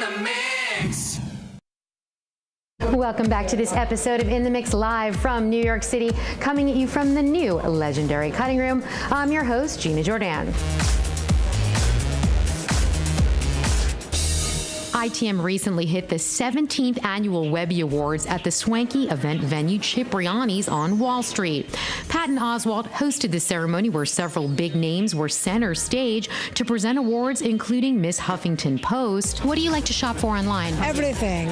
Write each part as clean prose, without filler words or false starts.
the Mix. Welcome back to this episode of In the Mix live from New York City, coming at you from the new legendary cutting room. I'm your host, Gina Jordan. ITM recently hit the 17th annual Webby Awards at the swanky event venue Cipriani's on Wall Street. Patton Oswalt hosted the ceremony where several big names were center stage to present awards, including Miss Huffington Post. What do you like to shop for online? Everything.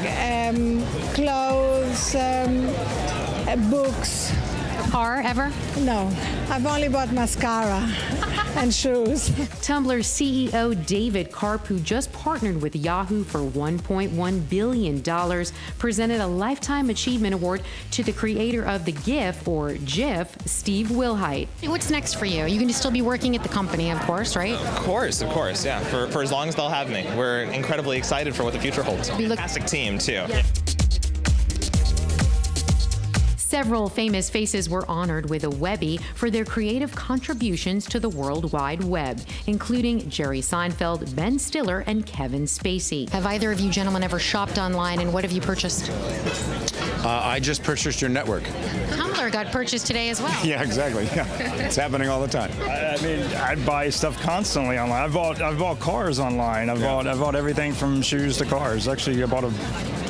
Clothes, books. A car ever? No, I've only bought mascara and shoes. Tumblr's CEO David Karp, who just partnered with Yahoo for $1.1 billion, presented a Lifetime Achievement Award to the creator of the GIF, or GIF, Steve Wilhite. What's next for you? You can still be working at the company, of course, right? Of course, yeah. For as long as they'll have me. We're incredibly excited for what the future holds. Fantastic team, too. Yeah. Several famous faces were honored with a Webby for their creative contributions to the World Wide Web, including Jerry Seinfeld, Ben Stiller, and Kevin Spacey. Have either of you gentlemen ever shopped online, and what have you purchased? I just purchased your network. Tumblr got purchased today as well. Yeah, exactly. Yeah. It's happening all the time. I mean, I buy stuff constantly online. I've bought cars online. I've bought everything from shoes to cars. Actually, I bought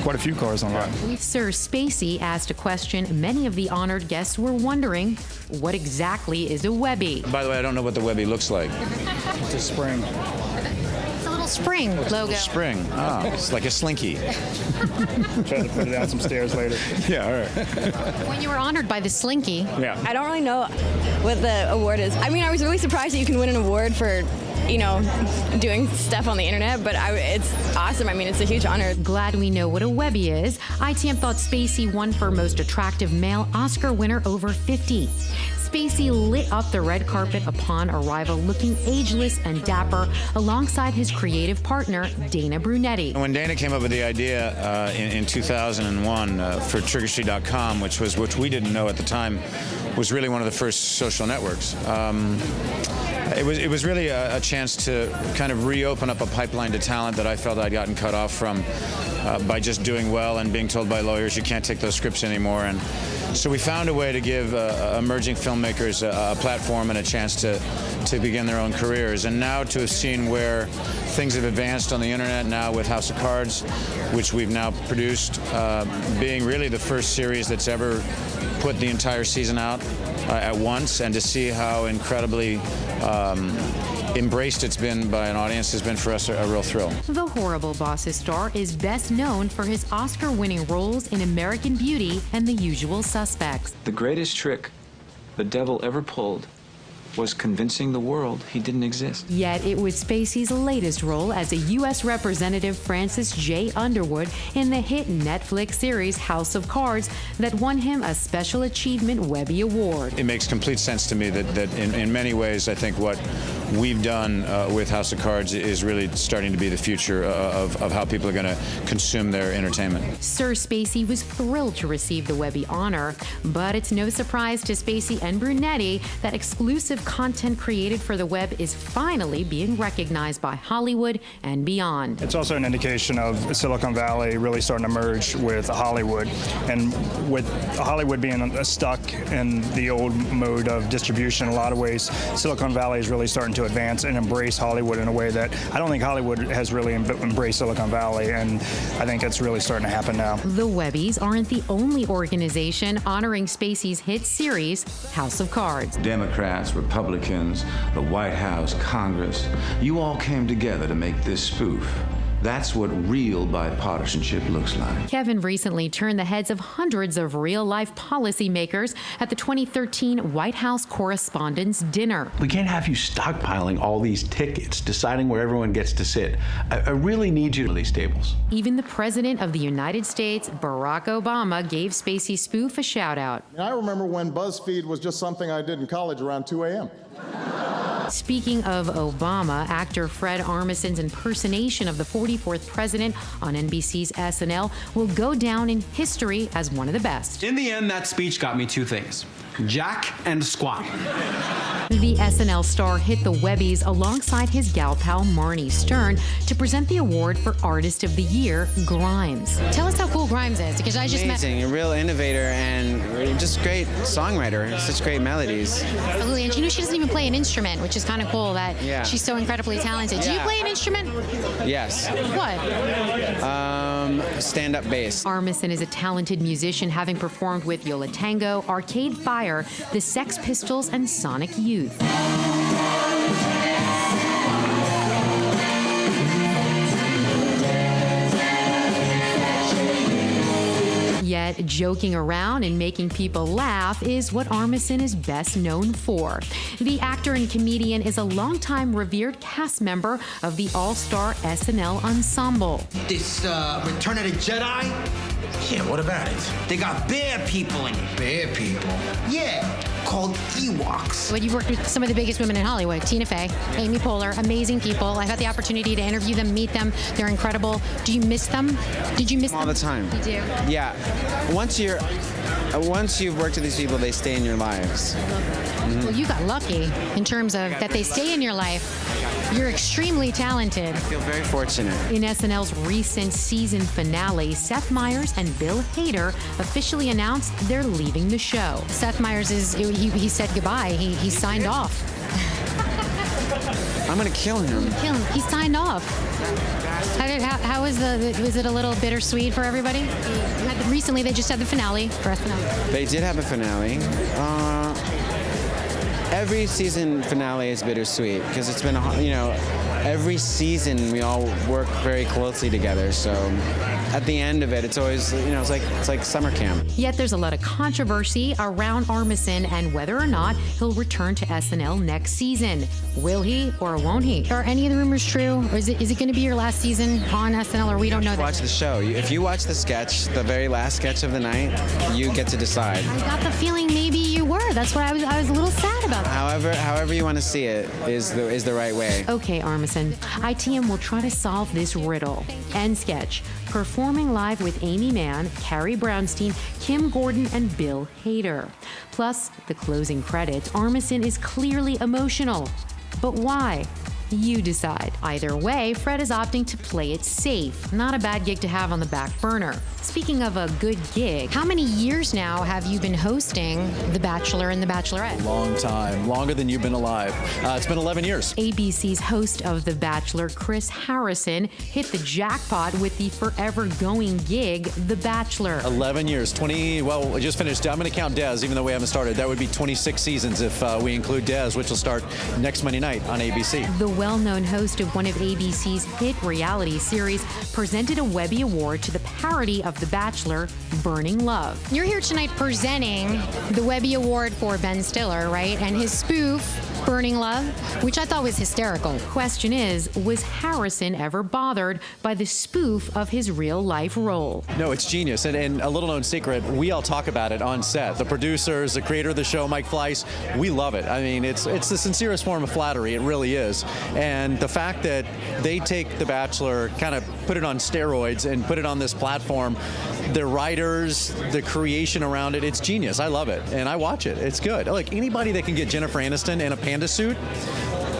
quite a few cars online. Sir Spacey asked a question many of the honored guests were wondering: what exactly is a Webby? By the way, I don't know what the Webby looks like. It's a spring. It's a little spring logo. Spring. Oh, it's like a slinky. Try to put it down some stairs later. Yeah, all right. When you were honored by the Slinky. Yeah. I don't really know what the award is. I mean, I was really surprised that you can win an award for, doing stuff on the internet, but it's awesome. I mean, it's a huge honor. Glad we know what a Webby is. ITM thought Spacey won for Most Attractive Male, Oscar winner over 50. Spacey lit up the red carpet upon arrival, looking ageless and dapper, alongside his creative partner, Dana Brunetti. When Dana came up with the idea in 2001 for TriggerStreet.com, which we didn't know at the time was really one of the first social networks. It was really a chance to kind of reopen up a pipeline to talent that I felt I'd gotten cut off from by just doing well and being told by lawyers you can't take those scripts anymore. And so we found a way to give emerging filmmakers a platform and a chance to begin their own careers. And now to have seen where things have advanced on the internet now with House of Cards, which we've now produced, being really the first series that's ever put the entire season out at once, and to see how incredibly embraced it's been by an audience has been for us a real thrill. The Horrible Bosses star is best known for his Oscar-winning roles in American Beauty and The Usual Suspects. The greatest trick the devil ever pulled was convincing the world he didn't exist. Yet it was Spacey's latest role as a U.S. Representative Francis J. Underwood in the hit Netflix series House of Cards that won him a Special Achievement Webby Award. It makes complete sense to me that in many ways I think what we've done with House of Cards is really starting to be the future of how people are going to consume their entertainment. Sir Spacey was thrilled to receive the Webby honor, but it's no surprise to Spacey and Brunetti that exclusive content created for the web is finally being recognized by Hollywood and beyond. It's also an indication of Silicon Valley really starting to merge with Hollywood, and with Hollywood being stuck in the old mode of distribution in a lot of ways, Silicon Valley is really starting to advance and embrace Hollywood in a way that I don't think Hollywood has really embraced Silicon Valley, and I think it's really starting to happen now. The Webbies aren't the only organization honoring Spacey's hit series, House of Cards. Democrats, Republicans, the White House, Congress, you all came together to make this spoof. That's what real bipartisanship looks like. Kevin recently turned the heads of hundreds of real-life policymakers at the 2013 White House Correspondents' Dinner. We can't have you stockpiling all these tickets, deciding where everyone gets to sit. I really need you to these tables. Even the President of the United States, Barack Obama, gave Spacey's spoof a shout-out. I remember when BuzzFeed was just something I did in college around 2 a.m. Speaking of Obama, actor Fred Armisen's impersonation of the 44th president on NBC's SNL will go down in history as one of the best. In the end, that speech got me two things. Jack and Squat. The SNL star hit the Webbies alongside his gal pal Marnie Stern to present the award for Artist of the Year, Grimes. Tell us how cool Grimes is, because I just Amazing, a real innovator and just great songwriter. Such great melodies. Absolutely, and you know she doesn't even play an instrument, which is kind of cool that she's so incredibly talented. Do you play an instrument? Yes. What? Stand-up bass. Armisen is a talented musician, having performed with Yola Tango, Arcade Fire, the Sex Pistols, and Sonic Youth. Yet, joking around and making people laugh is what Armisen is best known for. The actor and comedian is a longtime revered cast member of the all-star SNL ensemble. This Return of the Jedi? Yeah, what about it? They got bear people in it. Bear people? Yeah, called Ewoks. Well, you've worked with some of the biggest women in Hollywood, Tina Fey, Amy Poehler, amazing people. I've had the opportunity to interview them, meet them. They're incredible. Do you miss them? Did you miss them? All the time. You do? Yeah. Once you've worked with these people, they stay in your lives. Well, you got lucky in terms of that they stay in your life. You're extremely talented. I feel very fortunate. In SNL's recent season finale, Seth Meyers and Bill Hader officially announced they're leaving the show. Seth Meyers he said goodbye. He signed off. I'm gonna kill him. Kill him. He signed off. How was was it a little bittersweet for everybody? Recently, they just had the finale for SNL. They did have a finale. Every season finale is bittersweet because it's been, every season we all work very closely together. So at the end of it, it's always, it's like summer camp. Yet there's a lot of controversy around Armisen and whether or not he'll return to SNL next season. Will he or won't he? Are any of the rumors true? Or is it going to be your last season on SNL, or we don't know that? Watch the show. If you watch the sketch, the very last sketch of the night, you get to decide. I got the feeling maybe you were. That's what I was a little sad about. However you want to see it is the right way. Okay, Armisen. ITM will try to solve this riddle. End sketch. Performing live with Amy Mann, Carrie Brownstein, Kim Gordon, and Bill Hader. Plus, the closing credits, Armisen is clearly emotional. But why? You decide. Either way, Fred is opting to play it safe. Not a bad gig to have on the back burner. Speaking of a good gig, how many years now have you been hosting The Bachelor and The Bachelorette? Long time. Longer than you've been alive. It's been 11 years. ABC's host of The Bachelor, Chris Harrison, hit the jackpot with the forever-going gig, The Bachelor. 11 years. We just finished. I'm going to count Des, even though we haven't started. That would be 26 seasons if we include Des, which will start next Monday night on ABC. The well-known host of one of ABC's hit reality series presented a Webby Award to the parody of The Bachelor, Burning Love. You're here tonight presenting the Webby Award for Ben Stiller, right? And his spoof, Burning Love, which I thought was hysterical. Question is, was Harrison ever bothered by the spoof of his real-life role? No, it's genius. And a little-known secret, we all talk about it on set. The producers, the creator of the show, Mike Fleiss, we love it. I mean, it's the sincerest form of flattery. It really is. And the fact that they take The Bachelor, kind of put it on steroids and put it on this platform, the writers, the creation around it, it's genius. I love it. And I watch it. It's good. Like, anybody that can get Jennifer Aniston in a panda suit,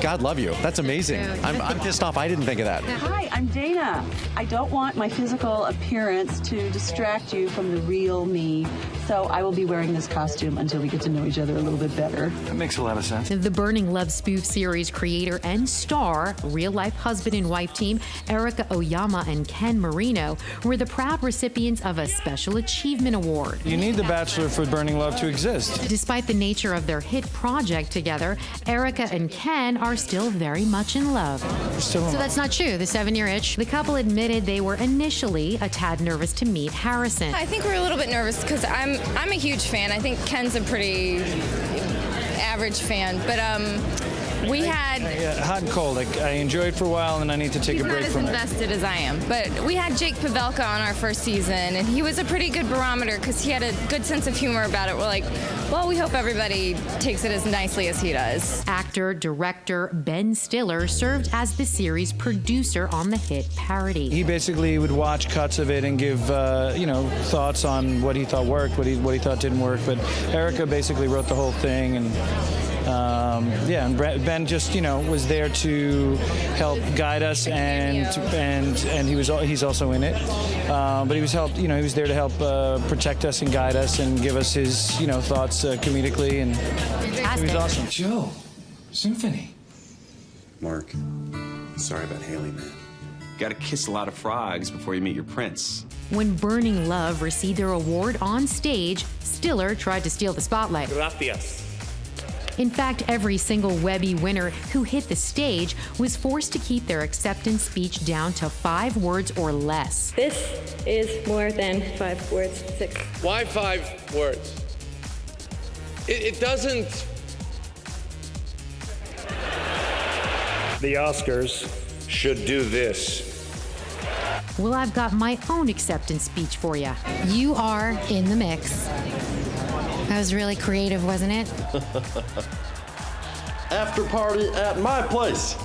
God love you. That's amazing. I'm pissed off. I didn't think of that. Hi, I'm Dana. I don't want my physical appearance to distract you from the real me, so I will be wearing this costume until we get to know each other a little bit better. That makes a lot of sense. The Burning Love spoof series creator and star, real-life husband and wife team Erica Oyama and Ken Marino were the proud recipients of a Special Achievement Award. You need The Bachelor for Burning Love to exist. Despite the nature of their hit project together, Erica and Ken are still very much in love. So that's not true. The 7-year itch. The couple admitted they were initially a tad nervous to meet Harrison. I think we're a little bit nervous because I'm a huge fan. I think Ken's a pretty average fan, but We had... hot and cold. I enjoyed for a while, and I need to take a break from it. He's not as invested as I am. But we had Jake Pavelka on our first season, and he was a pretty good barometer because he had a good sense of humor about it. We're like, well, we hope everybody takes it as nicely as he does. Actor, director Ben Stiller served as the series producer on the hit parody. He basically would watch cuts of it and give, thoughts on what he thought worked, what he thought didn't work. But Erica basically wrote the whole thing, and and Ben just was there to help guide us, and he's also in it. But he was there to help protect us and guide us and give us his thoughts comedically, and it was awesome. Joe, Symphony. Mark, sorry about Haley, man. Gotta kiss a lot of frogs before you meet your prince. When Burning Love received their award on stage, Stiller tried to steal the spotlight. Gracias. In fact, every single Webby winner who hit the stage was forced to keep their acceptance speech down to 5 words or less. This is more than 5 words. 6. Why 5 words? It doesn't... The Oscars should do this. Well, I've got my own acceptance speech for you. You are in the mix. That was really creative, wasn't it? After party at my place.